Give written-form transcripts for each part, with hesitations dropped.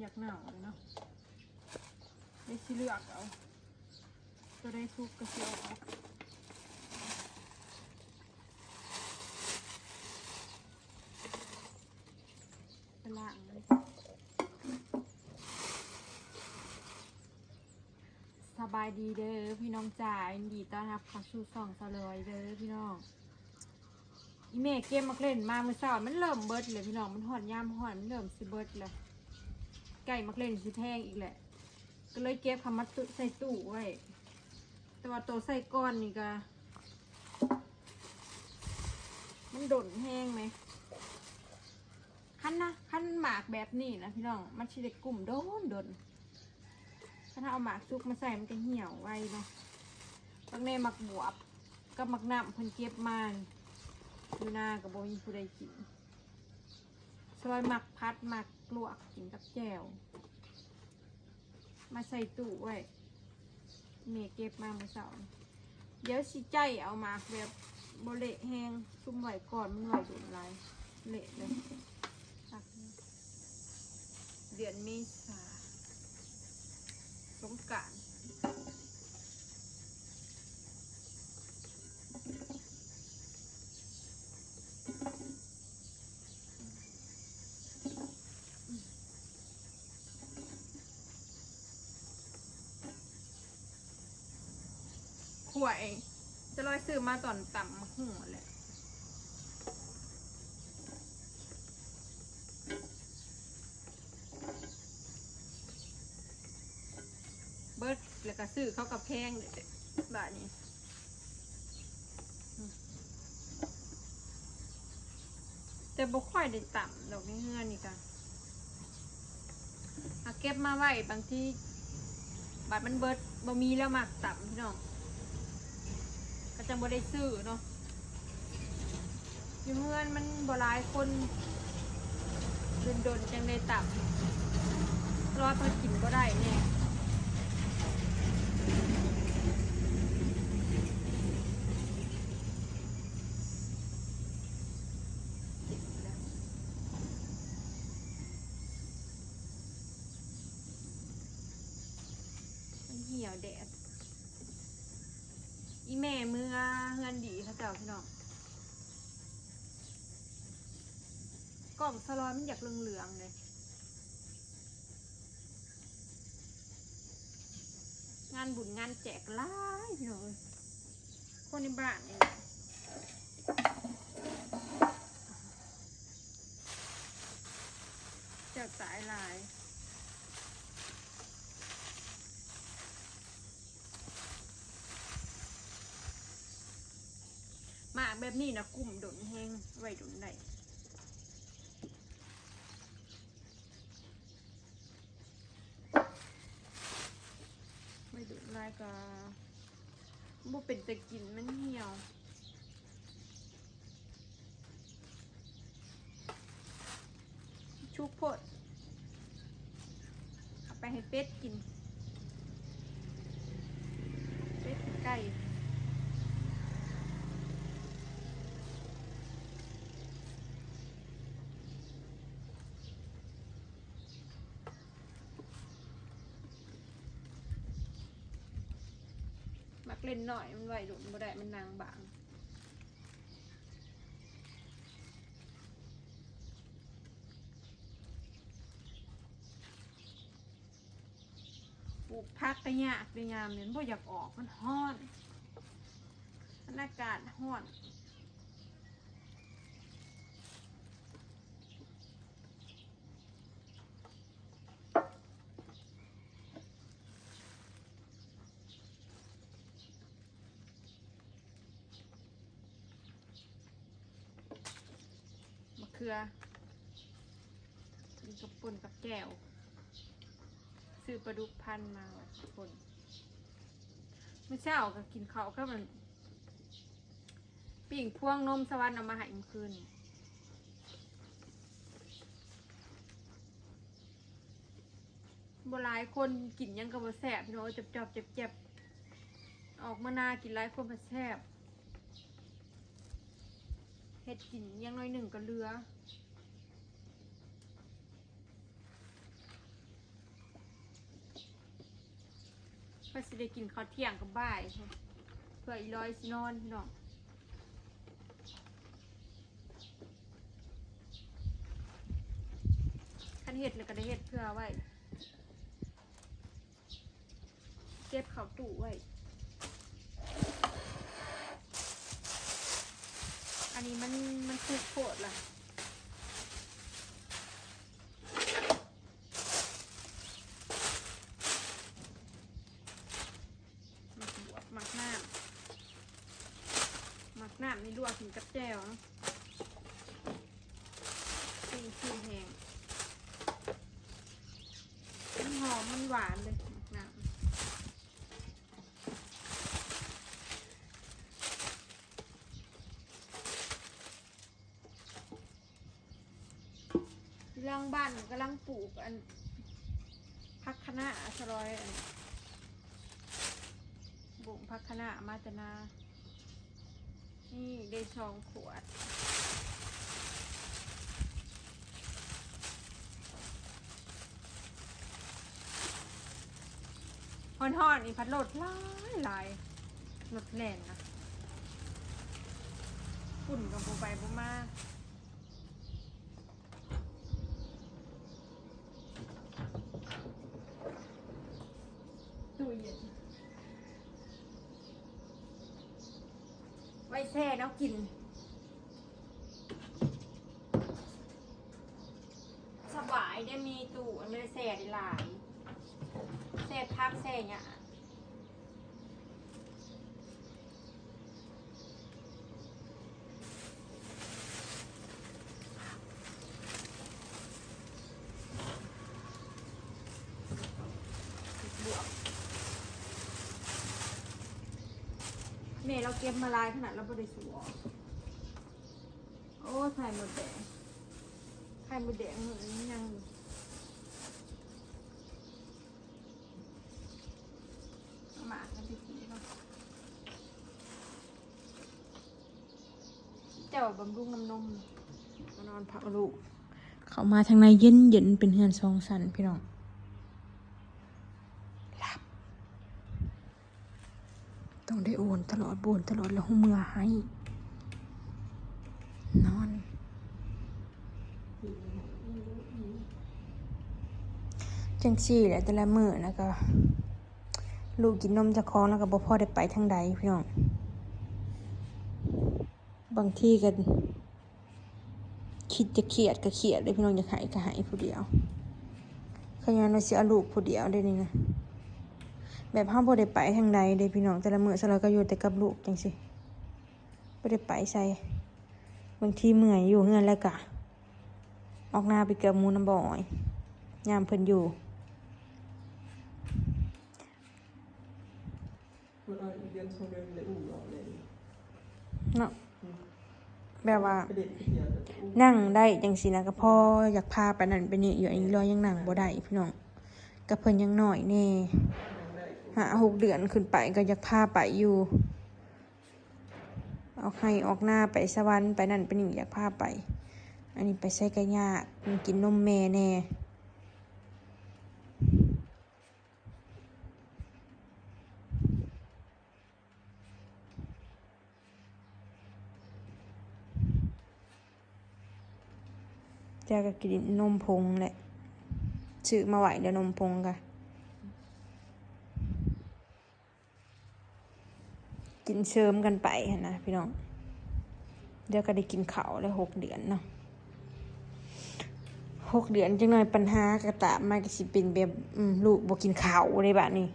อยากหนาวเลยเนาะได้สิเลือกเอาตัวได้ซุกก็สิเอาไปล้างเลยสบายดีเด้อพี่น้องจ๋ายินดีต้อนรับเข้าสู่ช่องสลอยเด้อพี่น้องอีเมเกมมักเล่นมาเมื่อเช้ามันเริ่มเบิดเลยพี่น้องมันหอนยามหอนมันเริ่มสิเบิดเลยไก่มักเล่นสิแพงอีกแหละก็เลยเก็บคำมัดใส่ตู้ไว้แต่ว่าตัวใส่ก้อนนี่ก็มันโดนแห้งไหมขั้นหมากแบบนี้นะพี่น้องมันชิเด็กกลุ่มโดนถ้าเอาหมากซุกมาใส่มันจะเหี่ยวไว้เนาะบางในหมักบวบกับหมักน้ำเพิ่นเก็บมาอยู่หน้ากับโบมีผู้ใดกินซอยหมักพัดหมักลวกกินกับแจ่วมาใส่ตู้ไว้เมเก็บมาเมื่อเช้าเดี๋ยวสิใจเอาหมากแบบโบเละแห้งซุ่มไหวก่อนมันไหวโดนลายเละเลยเดือนเมษาสงกรานต์ขวายจะลอยซื้อมาตอนต่ำหัวแหละเบิร์ดแล้วก็ซื้อเข้ากับแพงเลยแบบนี้แต่บ่ค่อยได้ต่ำดอกนี้เงื่อนนี่กันเก็บมาไว้บางที่บัตรมันเบิร์ดบ่มีแล้วมากต่ำพี่น้องก็จะบ่ได้ซื้อเนาะอยู่เงื่อนมันบ่หลายคนโดนจังได้ต่ำรอเพิ่นกินก็ได้เนี่ยเหี่ยวแดดอีแม่เมื่อเฮือนดีเขาเจ้าพี่น้องกล่องสลอยมันอยากเหลืองๆเลยงานบุญงานแจกหลายพี่น้องคนในบ้านนี่แจกสายลายหมากแบบนี้นะกลุ่มโดนแห้งไว้โดนได้ไม่โดนลายก็บ่เป็นแต่กินมันเหี่ยวชุกโพดเอาไปให้เป็ดกินเป็ดไก่มักเล่นหน่อยมันไหวดุบ่ได้มันนางบางปลูกพักไปยากไปงามเนี่ยบ่อยากออกมันฮ้อนอากาศฮ้อนมะเขือมีกระปุ่นกับแก้วซื้อปลาดุกพันมาป่นไม่เช้าก็กินข้าวก็มันปิ่งพวงนมสวรรค์เอามาให้เมื่อคืนบ่หลายคนกินยังกระบ่แซ่บพี่น้องเจ็บออกมานากินหลายคนก็แซ่บเฮ็ดกินยังน้อยหนึ่งก็เหลือ ก็สิได้กินข้าวเที่ยงกับบ่ายเพื่ออีร้อยสินอนพี่น้องคันเห็ดเลยก็ได้เห็ดเพื่อไว้เก็บข้าวตู้ไว้อันนี้มันถูกโคตรล่ะหมักน้ำนี่ลวกกินกับแจ่วนะซีแห้งมันหอมมันหวานเลยหมักน้ำล่างบ้านกำลังปลูกอันพักคะน้าสลอยอันบุ๋มพักคะน้ามาจนานี่ได้2 ขวดห่อนๆนี่พัดลดหลายลดแรงนะฝุ่นกับโบไปโบมาตู้เย็นไว้แช่แล้วกินสบายได้มีตู้อันไม่ได้แช่ได้หลายแช่พักแช่เนี่ยแม่เราเก็บมาลายขนาดเราไม่ได้สัวโอ้ไข่หมดแดงเหมือนยังหมากันพี่สีเนาะเจ้าบำรุงน้ำนมมานอนพักลูกเขามาทางในเย็นเป็นเฮือน2 ชั้นพี่น้องต้องได้โอนตลอดโบนตลอดแล้วหัวเมื่อให้นอนจังซี่แหละแต่ละมื้อแล้วก็ลูกกินนมจากคองแล้วก็บ่พอได้ไปทางใดพี่น้องบางทีก็คิดจะเครียดก็เครียดเลยพี่น้องอยากหายก็หายผู้เดียวขยันว่าสิเอาลูกผู้เดียวได้นี่นะแบบเฮาบ่ได้ไปทางใดเด้พี่น้องแต่ละมื้อซะแล้วก็อยู่แต่กับลูกจังซี่บ่ได้ไปไสบางทีเมื่อยอยู่เฮือนแล้วก็ออกหน้าไปเกือบหมู่น้ำบ่อยยามเพิ่นอยู่เนาะแบบว่านั่งได้จังซี่นะก็พออยากพาไปนั่นไปนี่อยู่อันนี้รอยังนั่งบ่ได้พี่น้องก็เพิ่นยังน้อยแน่5-6 เดือนขึ้นไปก็อยากพาไปอยู่ออกให้ออกหน้าไปสวรรค์ไปนั่นไปนี่อยากพาไปอันนี้ไปใส่กระยากมันกินนมแม่แน่จะก็กินนมพงแหละซื้อมาไหวเดี๋ยวนมพงกันกินเชิมกันไปนะพี่น้องเดี๋ยวก็ได้กินข้าวแล้ว6 เดือนเนาะ6 เดือนจังหน่อยปัญหากระตามมาก็สิเป็นแบบลูกบ่กินข้าวในบ้านนี้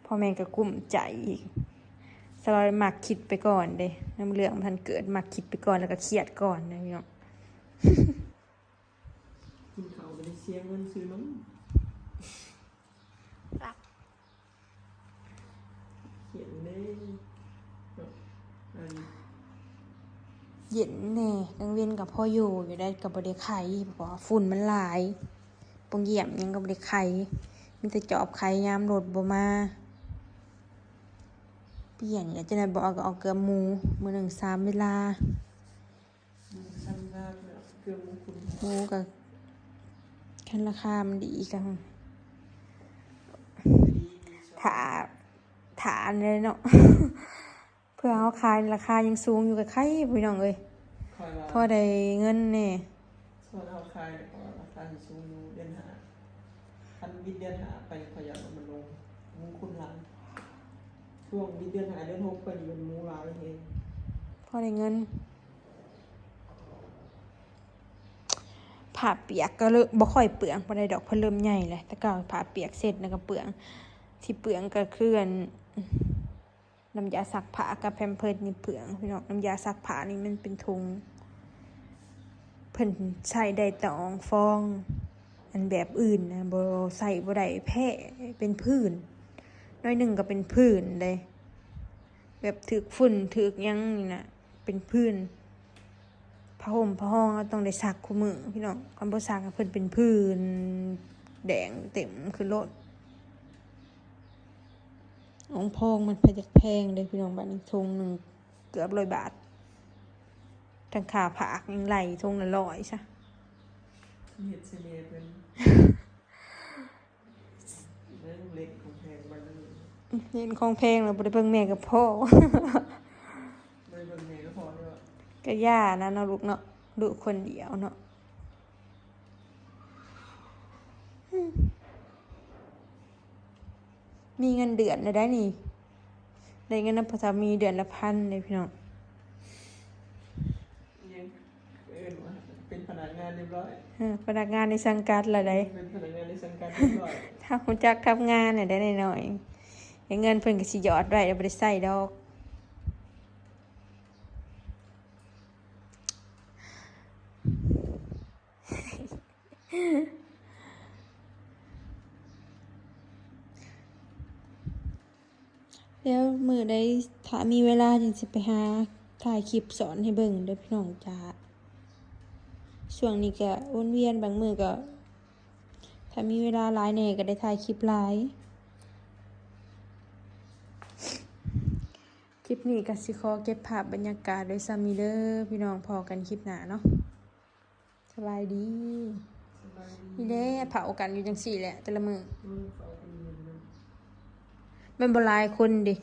พ่อแม่ก็กุ้มใจอีกสลอยมักคิดไปก่อนเด้น้ำเรื่องมันเกิดมักคิดไปก่อนแล้วก็เครียดก่อนนะพี่น้องกินข้าวไปเสียเงินซื้อนมเขียนเลยเย็นแน่กังเวียนกับพ่ออยู่ได้กับบริไข่เพราะฝุ่นมันหลายปงเยี่ยมยังกับบริไข่มีแต่จอบไข่ยามรถบ่มาเปลี่ยนอยากจะได้บอกก็เอาเกลือหมูมื้อหนึ่ง3 เวลาหมูกับแค่ราคามันดีกันถ้า ฐานเลยเนาะ เพื่อเอาขายราคายังสูงอยู่กับใครพี่น้องเอ้ย คอยว่า พอได้เงินแน่ ส่วนเอาคายเนี่ยราคาที่สูงอยู่เดือนหาคันบิดเดือนหาไปขยันมันลงมูคุณหลังช่วงบิดเดือนหาเดือนหกไปนี่เป็นมูลาวเอง พอได้เงินผ้าเปียกก็เลยบ่ค่อยเปลืองบ่ได้ดอกเพนเริ่มใหญ่เลยแต่ก็ผ้าเปียกเสร็จแล้วก็เปลืองที่เปลืองก็คืออันน้ำยาซักผ้ากับแพมเพิร์สนี่เปลืองพี่น้องน้ำยาซักผ้านี่มันเป็นถุงเพิ่นใช้ได้แต่อองฟอง อันแบบอื่นนะบ่ใส่บ่ได้แพ้เป็นผื่นน้อยหนึ่งก็เป็นผื่นเลยแบบถึกฝุ่นถึกหยังนี่นะเป็นผื่นผ้าห่มผ้าห้องก็ต้องได้ซักคู่มือพี่น้องคำบ่ซักเพิ่นเป็นผื่นแดงเต็มคือรถของพองมันไปจากแพงเลยพี่น้องบ้านนี้ทงหนึ่งเกือบ100 บาททั้งค่าผักยังไหลทงละ100ซะ เห็ดเสน่ห์เป็นเรื่องเล็กของแพงมัน เห็นของแพงเราบ่ได้เบิ่งแม่กับพ่อ ไม่เบิ่งแม่ก็พอด้วย ก็ย่านะเนาะลูกเนาะลูกคนเดียวเนาะมีเงินเดือนได้นี่ได้เงินนำพสามีเดือนละ1,000เลยพี่น้อง ยังว่าเป็นพนักงานเรียบร้อย พนักงานในสังกัดละได้ เป็นพนักงานในสังกัดเรียบร้อย ถ้าฮู้จักทำงานน่ะได้หน่อยๆให้เงินเพิ่นก็สิหยอดไว้แล้วบ่ได้ใช้ดอกแล้วมื้อใดถ้ามีเวลาจังสิไปหาถ่ายคลิปสอนให้เบิ่งเด้อพี่น้องจ้าช่วงนี้ก็วนเวียนบางมื้อก็ถ้ามีเวลาหลายแหน่ก็ได้ถ่ายคลิปหลายคลิปนี้ก็สิขอเก็บภาพบรรยากาศไว้ซ้ำนี้เด้อพี่น้องพอกันคลิปหน้าเนาะสบายดี สบายดี นี่เด้เผากันอยู่จังซี่แหละแต่ละมื้อ เขาเป็นเงินนะ มันบ่หลายคนดิ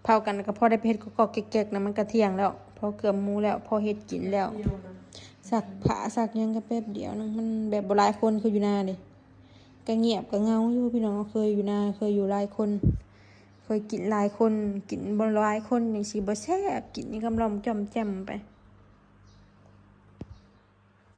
เผากันก็พอได้ไปเฮ็ดก็แก๊กๆนะมันก็เที่ยงแล้วพอเกือบหมู่แล้วพอเฮ็ดกินแล้ว เดียวนะ สักผ้าสักหยังก็แป๊บเดียวนึงมันแบบบ่หลายคนคืออยู่นาเด้ก็เงียบก็เหงาอยู่พี่น้องเคยอยู่นาเคยอยู่หลายคน เคยกินหลายคนกินบ่หลายคนจังซี่บ่แซ่บกินนี่กำลังจ้อมแจ่มไป